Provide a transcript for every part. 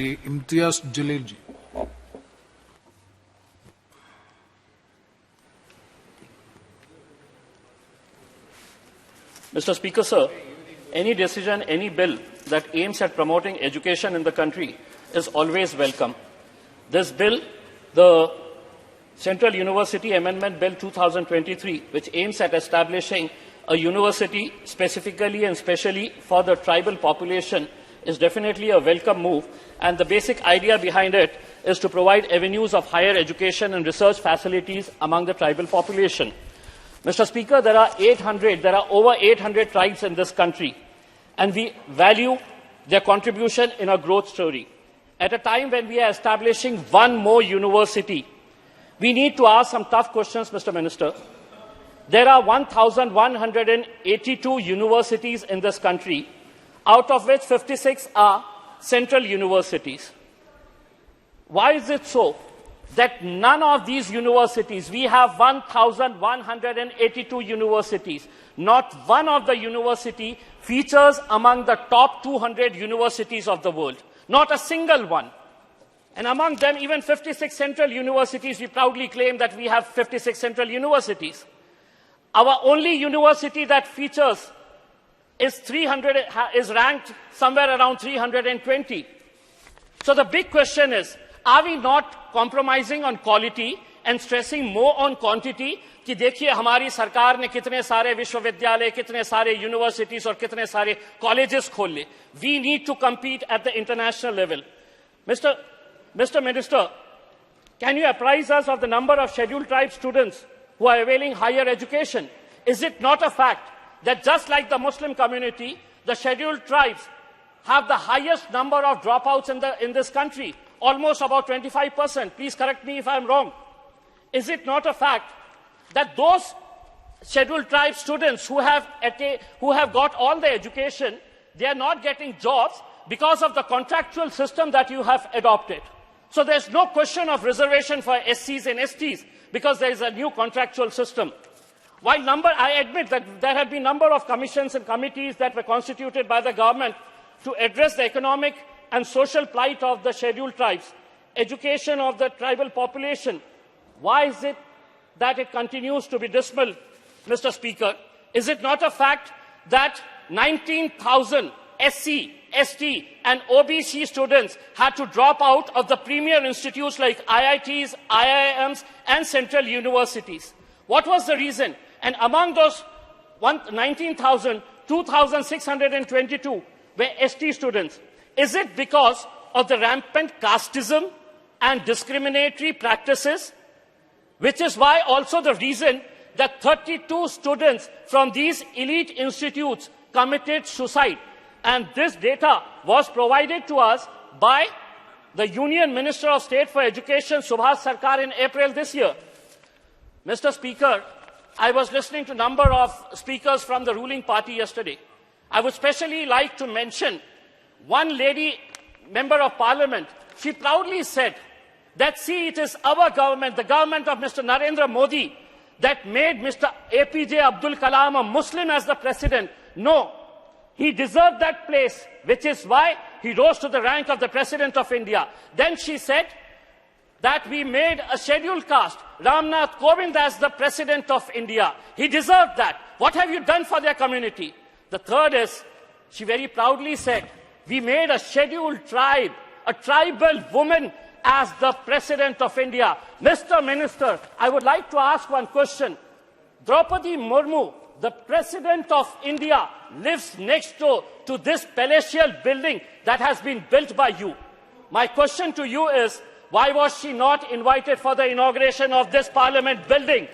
Imtiaz Jaleel ji. Mr. Speaker, sir, any decision, any bill that aims at promoting education in the country is always welcome. This bill, the Central University Amendment Bill 2023, which aims at establishing a university specifically and specially for the tribal population, is definitely a welcome move, and the basic idea behind it is to provide avenues of higher education and research facilities among the tribal population. Mr. Speaker, there are over 800 tribes in this country, and we value their contribution in our growth story. At a time when we are establishing one more university, we need to ask some tough questions, Mr. Minister. There are 1,182 universities in this country, out of which 56 are central universities. Why is it so that none of these universities, we have 1,182 universities, not one of the university features among the top 200 universities of the world, not a single one. And among them, even 56 central universities, we proudly claim that we have 56 central universities. Our only university that features is ranked somewhere around 320. So the big question is, are we not compromising on quality and stressing more on quantity? कि देखिए हमारी सरकार ने कितने सारे विश्वविद्यालय, कितने सारे universities और कितने सारे colleges खोल ले. We need to compete at the international level. Mr. Minister, can you apprise us of the number of scheduled tribe students who are availing higher education? Is it not a fact that just like the Muslim community, the scheduled tribes have the highest number of dropouts in this country, almost about 25%. Please correct me if I'm wrong. Is it not a fact that those scheduled tribe students who have got all the education, they are not getting jobs because of the contractual system that you have adopted? So there's no question of reservation for SCs and STs because there is a new contractual system. While I admit that there have been a number of commissions and committees that were constituted by the government to address the economic and social plight of the scheduled tribes, education of the tribal population, why is it that it continues to be dismal, Mr. Speaker? Is it not a fact that 19,000 SC, ST and OBC students had to drop out of the premier institutes like IITs, IIMs and central universities? What was the reason? And among those 19,000, 2,622 were ST students. Is it because of the rampant casteism and discriminatory practices? Which is why also the reason that 32 students from these elite institutes committed suicide. And this data was provided to us by the Union Minister of State for Education, Subhas Sarkar, in April this year. Mr. Speaker, I was listening to a number of speakers from the ruling party yesterday. I would especially like to mention one lady, member of parliament. She proudly said that, see, it is our government, the government of Mr. Narendra Modi, that made Mr. APJ Abdul Kalam a Muslim as the president. No, he deserved that place, which is why he rose to the rank of the president of India. Then she said that we made a scheduled caste, Ramnath Kovind, as the president of India. He deserved that. What have you done for their community? The third is, she very proudly said, we made a scheduled tribe, a tribal woman as the president of India. Mr. Minister, I would like to ask one question. Draupadi Murmu, the president of India, lives next door to this palatial building that has been built by you. My question to you is, why was she not invited for the inauguration of this parliament building?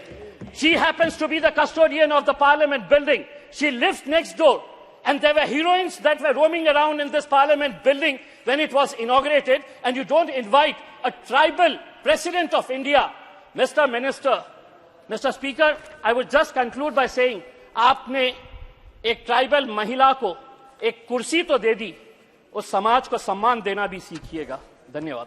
She happens to be the custodian of the parliament building. She lives next door. And there were heroines that were roaming around in this parliament building when it was inaugurated, and you don't invite a tribal president of India. Mr. Minister, Mr. Speaker, I would just conclude by saying, आपने एक tribal महिला को एक कुर्सी तो दे दी, उस समाज को सम्मान देना भी सीखिएगा. धन्यवाद.